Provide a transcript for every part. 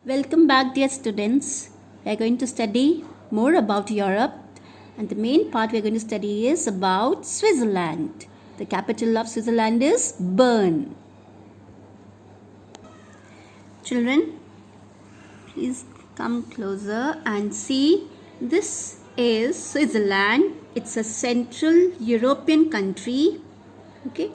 Welcome back, dear students. We are going to study more about Europe, and the main part we are going to study is about Switzerland. The capital of Switzerland is Bern. Children, please come closer and see. This is Switzerland. It's a Central European country. Okay.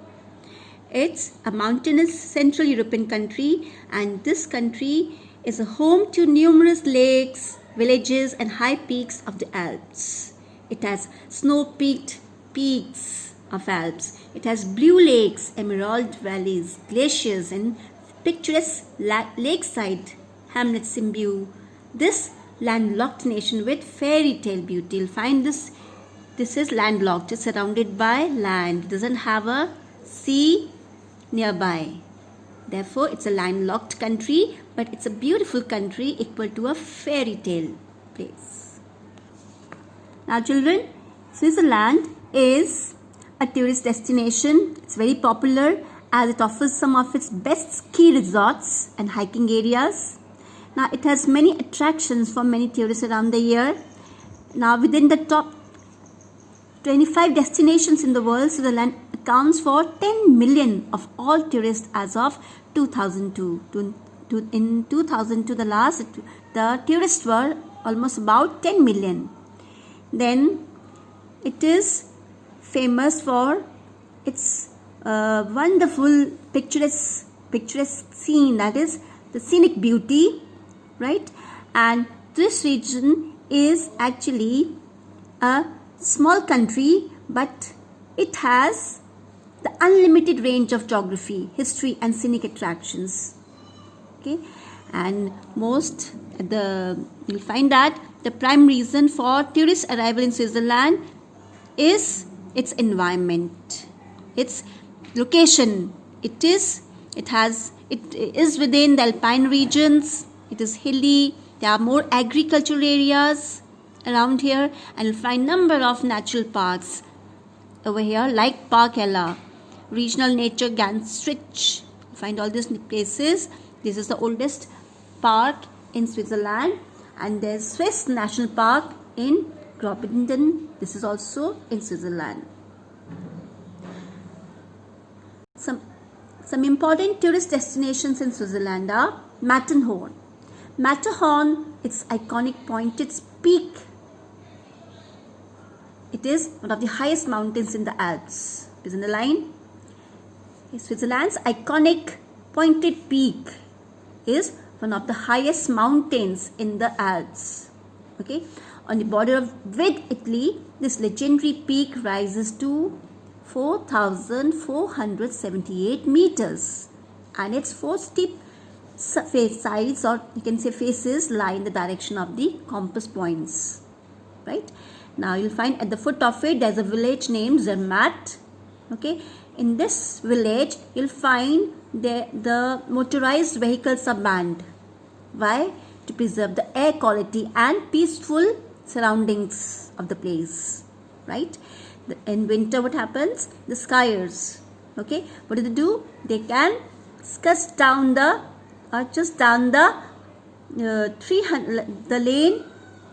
It's a mountainous Central European country, and this country is a home to numerous lakes, villages and high peaks of the Alps. It has snow-peaked peaks of Alps. It has blue lakes, emerald valleys, glaciers and picturesque lakeside hamlets imbue this landlocked nation with fairy tale beauty. You'll find this is landlocked. It's surrounded by land. It doesn't have a sea nearby. Therefore, it's a landlocked country, but it's a beautiful country equal to a fairy tale place. Now children, Switzerland is a tourist destination. It's very popular as it offers some of its best ski resorts and hiking areas. Now it has many attractions for many tourists around the year. Now within the top 25 destinations in the world, Switzerland accounts for 10 million of all tourists as of 2002. In 2002, the tourists were almost about 10 million. Then it is famous for its wonderful picturesque scene, that is the scenic beauty, right? And this region is actually a small country, but it has the unlimited range of geography, history and scenic attractions. Okay, and you'll find that the prime reason for tourist arrival in Switzerland is its environment, its location. It is within the alpine regions. It is hilly. There are more agricultural areas around here, and you'll find number of natural parks over here, like Park Ella, Regional Nature Ganstrich. You find all these places. This is the oldest park in Switzerland, and there's Swiss National Park in Graubünden. This is also in Switzerland. Some important tourist destinations in Switzerland are Matterhorn. Matterhorn, its iconic pointed peak. It is one of the highest mountains in the Alps. It is in the line. Switzerland's iconic pointed peak is one of the highest mountains in the Alps. Okay, on the border with Italy, this legendary peak rises to 4,478 meters, and its four steep sides, or you can say faces, lie in the direction of the compass points. Right now, you'll find at the foot of it there's a village named Zermatt. Okay, in this village you'll find the motorized vehicles are banned. Why? To preserve the air quality and peaceful surroundings of the place. Right? In winter, what happens? The skiers. Okay, what do? They can scud down the 300 lane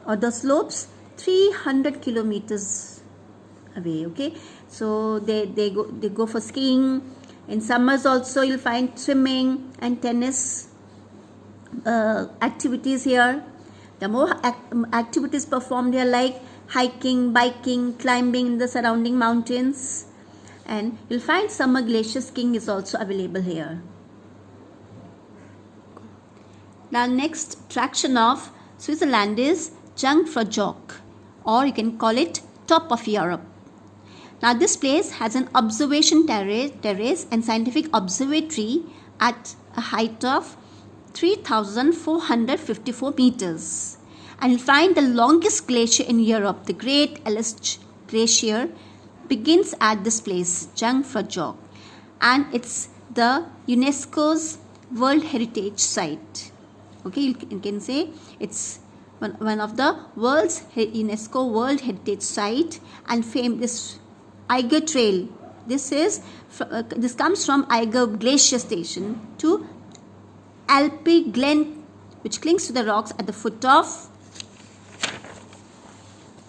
or the slopes 300 kilometers away. Okay, so they go for skiing. In summers also you'll find swimming and tennis activities here. The more activities performed here, like hiking, biking, climbing in the surrounding mountains, and you'll find summer glacier skiing is also available here. Now next attraction of Switzerland is Jungfraujoch, or you can call it Top of Europe. Now this place has an observation terrace and scientific observatory at a height of 3,454 meters. And you'll find the longest glacier in Europe, the Great Elst Glacier, begins at this place, Jungfraujoch, and it's the UNESCO's World Heritage Site. Okay, you can say it's one of the world's UNESCO World Heritage Site, and this Eiger Trail. This comes from Eiger Glacier Station to Alpe Glen which clings to the rocks at the foot of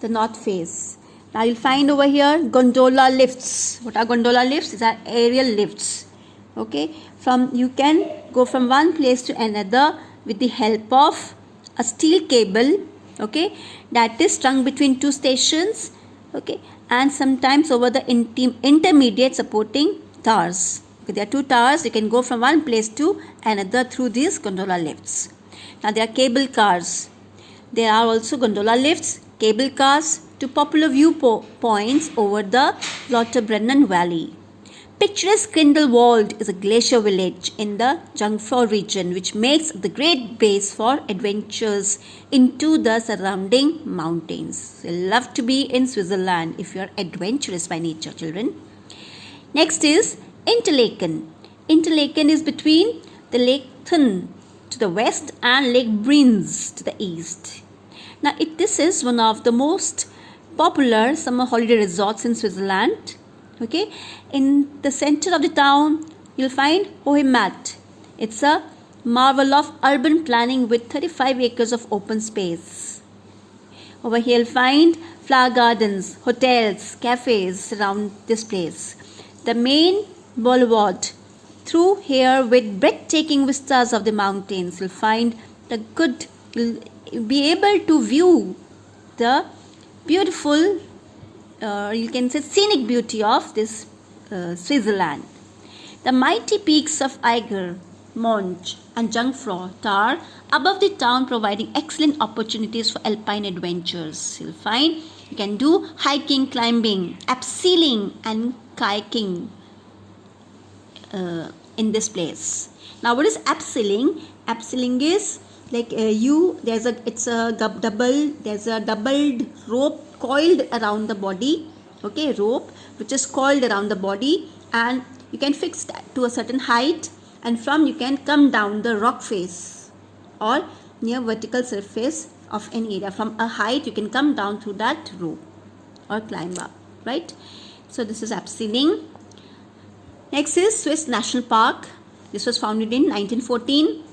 the north face. Now you'll find over here gondola lifts. What are gondola lifts? These are aerial lifts. Okay, you can go from one place to another with the help of a steel cable. Okay, that is strung between two stations. Okay, and sometimes over the intermediate supporting towers. Okay, there are two towers. You can go from one place to another through these gondola lifts. Now there are cable cars. There are also gondola lifts, cable cars to popular viewpoints over the Lauterbrunnen Valley. Picturesque Grindelwald is a glacier village in the Jungfrau region, which makes the great base for adventures into the surrounding mountains. You love to be in Switzerland if you are adventurous by nature, children. Next is Interlaken. Interlaken is between the Lake Thun to the west and Lake Brienz to the east. Now, this is one of the most popular summer holiday resorts in Switzerland. Okay, in the center of the town, you'll find Hohemat. It's a marvel of urban planning with 35 acres of open space. Over here, you'll find flower gardens, hotels, cafes around this place. The main boulevard through here with breathtaking vistas of the mountains. You'll find you'll be able to view the beautiful you can say scenic beauty of this Switzerland. The mighty peaks of Eiger, Monch and Jungfrau tower above the town, providing excellent opportunities for alpine adventures. You'll find you can do hiking, climbing, abseiling and kayaking in this place. Now what is abseiling? Abseiling is like there's a doubled rope coiled around the body. Okay, rope which is coiled around the body, and you can fix that to a certain height, and from you can come down the rock face or near vertical surface of any area. From a height you can come down through that rope or climb up, right? So this is abseiling. Next is Swiss National Park. This was founded in 1914.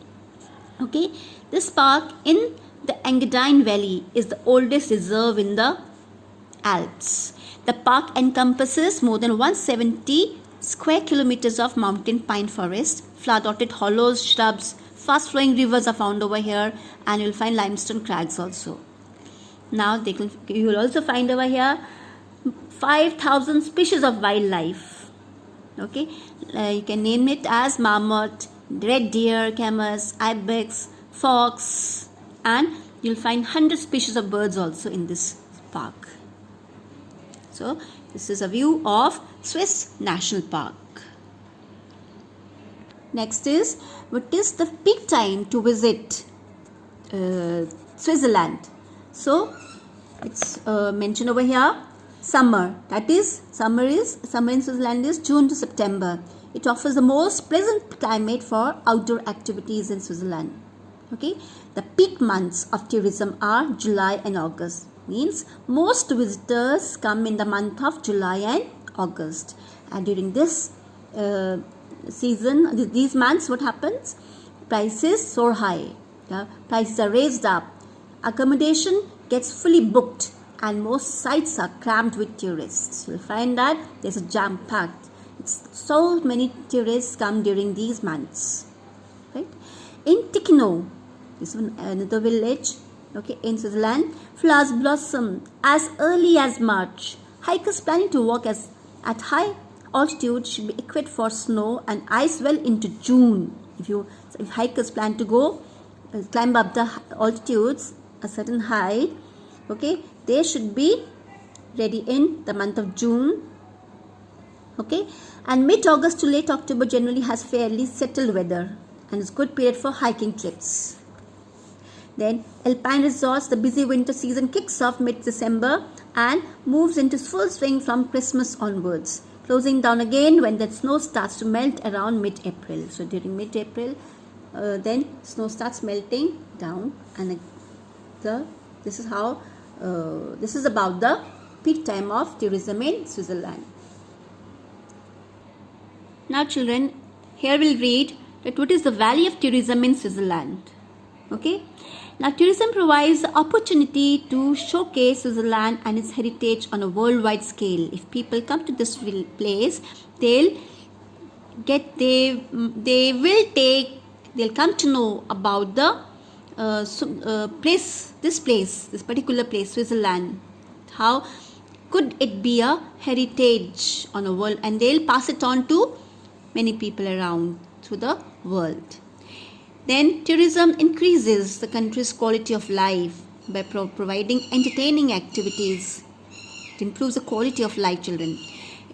Okay, this park in the Engadine Valley is the oldest reserve in the Alps. The park encompasses more than 170 square kilometers of mountain pine forest, flower-dotted hollows, shrubs, fast-flowing rivers are found over here, and you'll find limestone crags also. Now you will also find over here 5,000 species of wildlife. Okay, you can name it as marmot, red deer, camas, ibex, fox, and you'll find 100 species of birds also in this park. So this is a view of Swiss National Park. Next is, what is the peak time to visit Switzerland? So it's mentioned over here, summer. That is, summer in Switzerland is June to September. It offers the most pleasant climate for outdoor activities in Switzerland. Okay, the peak months of tourism are July and August. Means most visitors come in the month of July and August. And during this season, these months, what happens? Prices soar high. Yeah? Prices are raised up. Accommodation gets fully booked, and most sites are crammed with tourists. You'll find that there's a jam-packed. So many tourists come during these months. Right? In Ticino, this is another village. Okay, in Switzerland, flowers blossom as early as March. Hikers planning to walk at high altitude should be equipped for snow and ice well into June. If hikers plan to go climb up the altitudes a certain height, okay, they should be ready in the month of June. Okay, and mid-August to late October generally has fairly settled weather and is good period for hiking trips. Then alpine resorts, the busy winter season kicks off mid-December and moves into full swing from Christmas onwards, closing down again when the snow starts to melt around mid-April. So during mid-April, then snow starts melting down, and this is about the peak time of tourism in Switzerland. Now children, here we'll read that what is the Valley of Tourism in Switzerland. Okay. Now, tourism provides the opportunity to showcase Switzerland and its heritage on a worldwide scale. If people come to this place, they'll come to know about the this particular place, Switzerland. How could it be a heritage on a world, and they'll pass it on to many people around through the world. Then tourism increases the country's quality of life by providing entertaining activities. It improves the quality of life, children.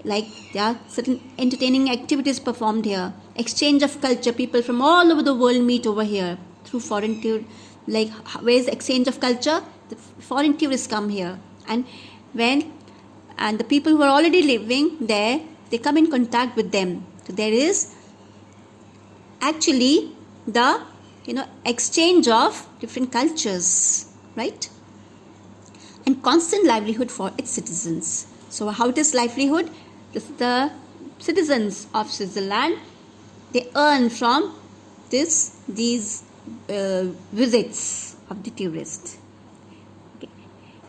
Like there are certain entertaining activities performed here. Exchange of culture. People from all over the world meet over here through foreign tourists. Like where is the exchange of culture? The foreign tourists come here, and the people who are already living there, they come in contact with them. So there is actually the exchange of different cultures, right? And constant livelihood for its citizens. So how it is livelihood? The citizens of Switzerland, they earn from these visits of the tourists. Okay.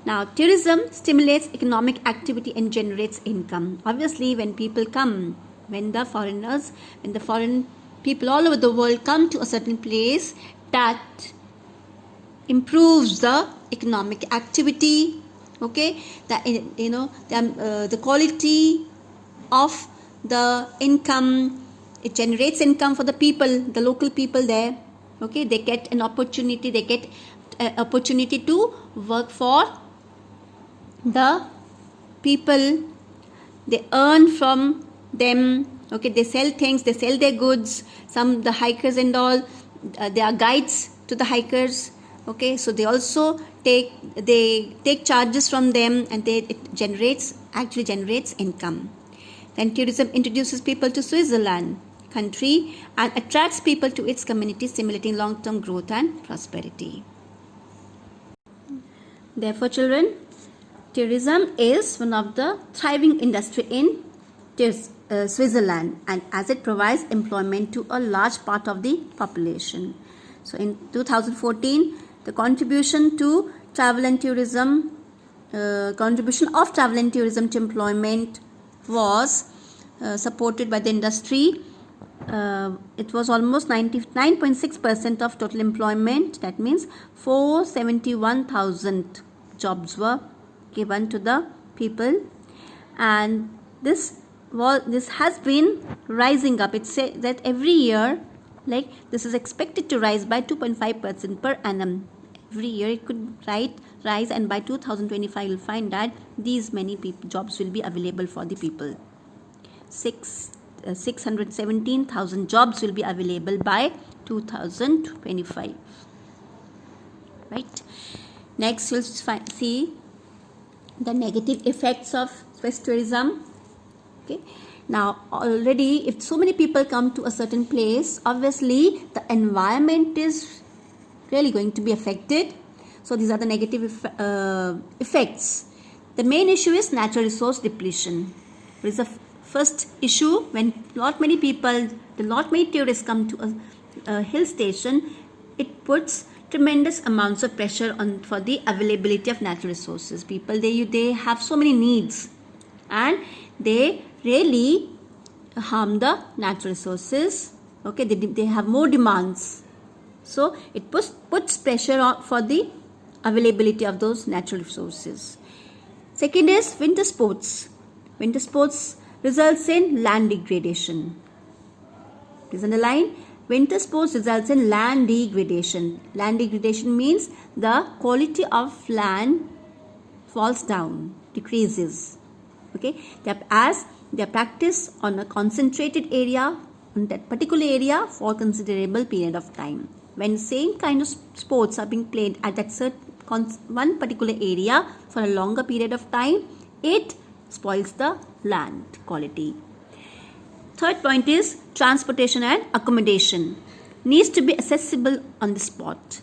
Now, tourism stimulates economic activity and generates income. Obviously, when people come, when the foreign people all over the world come to a certain place, that improves the economic activity. Okay, the quality of the income, it generates income for the people, the local people there. Okay, they get an opportunity. They get an opportunity to work for the people. They earn from them. Okay, they sell things, they sell their goods. The hikers and all, they are guides to the hikers. Okay, so they also take charges from them, and it actually generates income. Then tourism introduces people to Switzerland country and attracts people to its community, stimulating long-term growth and prosperity. Therefore, children, tourism is one of the thriving industry in Switzerland, and as it provides employment to a large part of the population. So in 2014, the contribution of travel and tourism to employment was supported by the industry. It was almost 99.6% of total employment. That means 471,000 jobs were given to the people, and this has been rising up. It says that every year, like this is expected to rise by 2.5% per annum. Every year it could rise, and by 2025 you'll find that these many jobs will be available for the people. 617,000 jobs will be available by 2025. Right. Next, we'll see the negative effects of Swiss tourism. Okay. Now, already, if so many people come to a certain place, obviously the environment is really going to be affected. So these are the negative effects. The main issue is natural resource depletion. What is the first issue? When not many tourists come to a hill station, it puts tremendous amounts of pressure for the availability of natural resources. People, they have so many needs, and they really harm the natural resources. Okay, they have more demands, so it puts pressure for the availability of those natural resources. Second is winter sports. Winter sports results in land degradation. Please underline, winter sports results in land degradation. Land degradation means the quality of land falls down, decreases. Okay, as they are practiced on a concentrated area, on that particular area for considerable period of time. When same kind of sports are being played at that one particular area for a longer period of time, it spoils the land quality. Third point is transportation and accommodation. Needs to be accessible on the spot.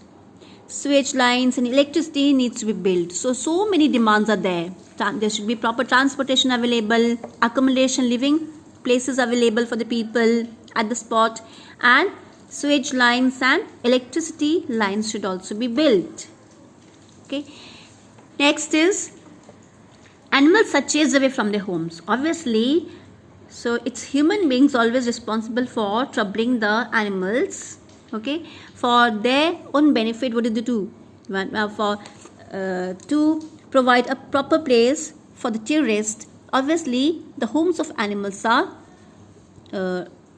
Sewage lines and electricity needs to be built. So many demands are there. There should be proper transportation available, accommodation, living places available for the people at the spot, and sewage lines and electricity lines should also be built. Okay. Next is animals are chased away from their homes. Obviously, so it's human beings always responsible for troubling the animals. Okay, for their own benefit, what do they do? To provide a proper place for the tourists. Obviously, the homes of animals are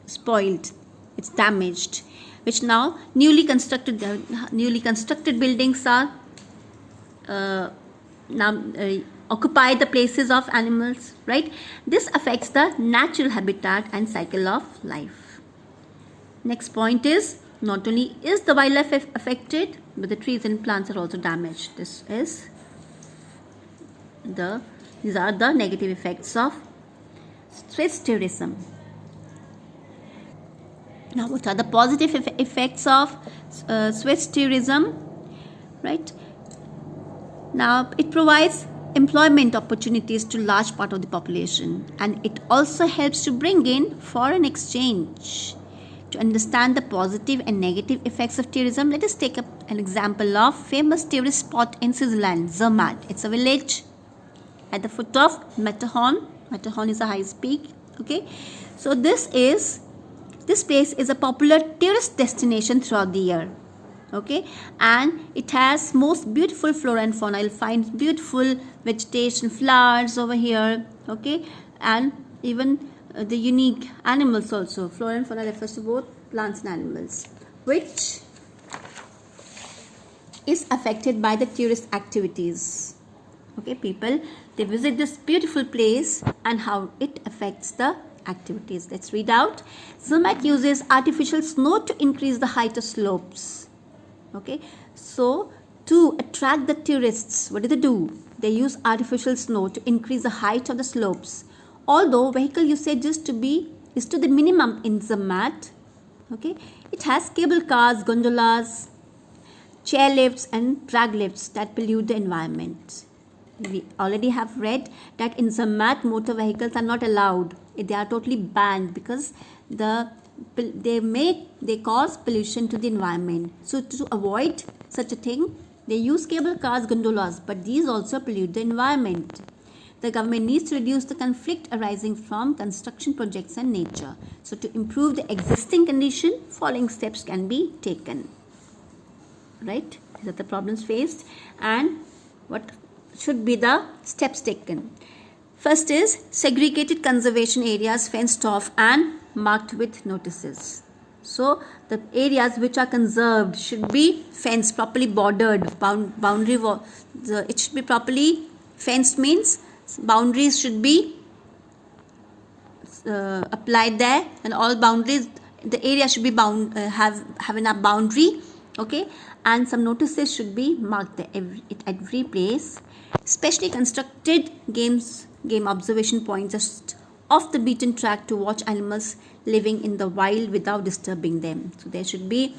spoiled. It's damaged. Which now newly constructed buildings are occupy the places of animals, right? This affects the natural habitat and cycle of life. Next point is, not only is the wildlife affected, but the trees and plants are also damaged. These are the negative effects of Swiss tourism. Now, what are the positive effects of Swiss tourism? Right? Now, it provides employment opportunities to large part of the population, and it also helps to bring in foreign exchange. To understand the positive and negative effects of tourism, let us take up an example of famous tourist spot in Switzerland, Zermatt. It's a village at the foot of Matterhorn. Matterhorn is a high peak. Okay, so this place is a popular tourist destination throughout the year. Okay, and it has most beautiful flora and fauna. You'll find beautiful vegetation, flowers over here. Okay, and even the unique animals also. Flora and fauna refers to both plants and animals, which is affected by the tourist activities. Okay, people, they visit this beautiful place and how it affects the activities. Let's read out. Zermatt uses artificial snow to increase the height of slopes. Okay, so to attract the tourists, what do? They use artificial snow to increase the height of the slopes. Although vehicle usage is to the minimum in Zermatt. Okay, it has cable cars, gondolas, chairlifts and drag lifts that pollute the environment. We already have read that in Zermatt motor vehicles are not allowed. They are totally banned because they cause pollution to the environment. So to avoid such a thing, they use cable cars, gondolas, but these also pollute the environment. The government needs to reduce the conflict arising from construction projects and nature. So to improve the existing condition, following steps can be taken. Right? These are the problems faced and what should be the steps taken. First is segregated conservation areas fenced off and marked with notices. So the areas which are conserved should be fenced, properly bordered, it should be properly fenced, means boundaries should be applied there, and all boundaries, the area should be have enough boundary. Okay, and some notices should be marked there at every place. Specially constructed game observation points just off the beaten track to watch animals living in the wild without disturbing them. So there should be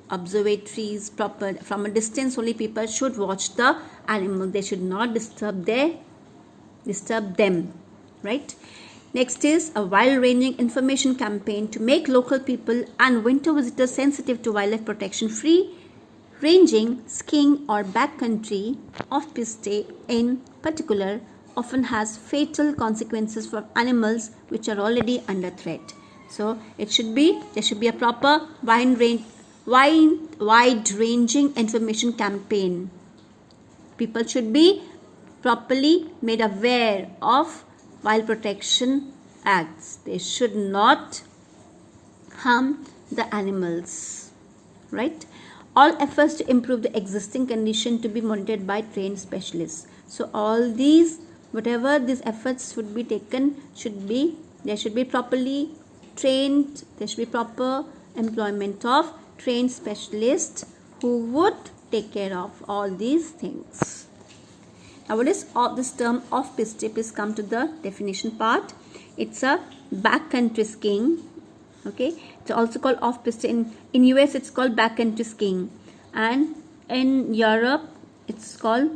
observatories proper. From a distance only people should watch the animal. They should not disturb them. Right? Next is a wild-ranging information campaign to make local people and winter visitors sensitive to wildlife protection. Free ranging, skiing or backcountry off-piste in particular often has fatal consequences for animals which are already under threat. So there should be a proper wide-ranging information campaign. People should be properly made aware of wild protection acts. They should not harm the animals. Right? All efforts to improve the existing condition to be monitored by trained specialists. So all these, whatever these efforts should be taken, there should be properly trained, there should be proper employment of trained specialists who would take care of all these things. Now what is this term off-piste? Please come to the definition part. It's a backcountry skiing. Okay, it's also called off-piste. In US it's called backcountry skiing, and in Europe it's called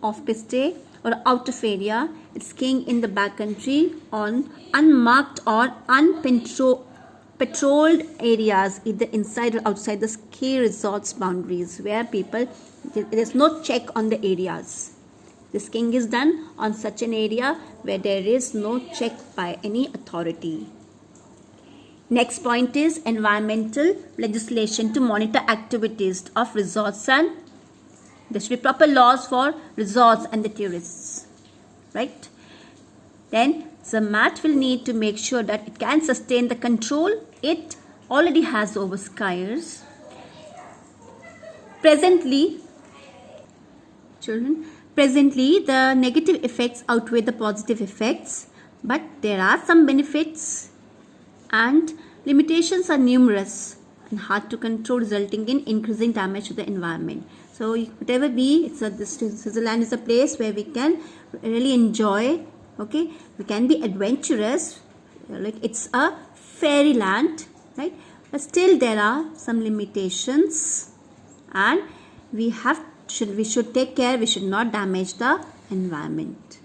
off-piste or out of area. It's skiing in the backcountry on unmarked or patrolled areas either inside or outside the ski resorts boundaries where people, there's no check on the areas. The skiing is done on such an area where there is no check by any authority. Next point is environmental legislation to monitor activities of resorts, and there should be proper laws for resorts and the tourists, right? Then the MAT will need to make sure that it can sustain the control it already has over skiers. Presently, the negative effects outweigh the positive effects, but there are some benefits and limitations are numerous and hard to control, resulting in increasing damage to the environment. So whatever be, Switzerland is a place where we can really enjoy, okay, we can be adventurous, like it's a fairyland, right? But still there are some limitations, and we should take care, we should not damage the environment.